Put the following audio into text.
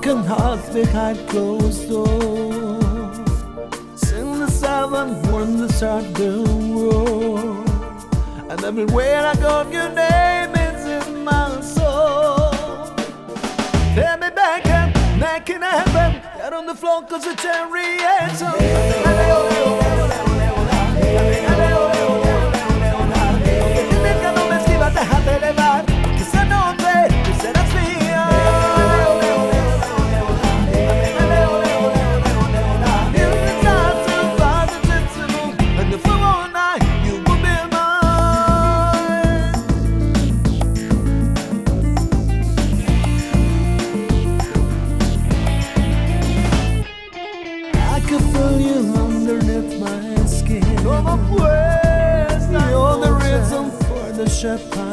broken hearts behind closed doors. Sing the seven wonders of the world, and everywhere I go, your name is in my soul. Tell me back up, back in heaven, out on the floor 'cause the cherry is on. Déjate elevar, que esa noche tú serás mía. It's not too far to get to know, and for one night you will be mine. I can feel you underneath my skin. You're the reason for the shepherd.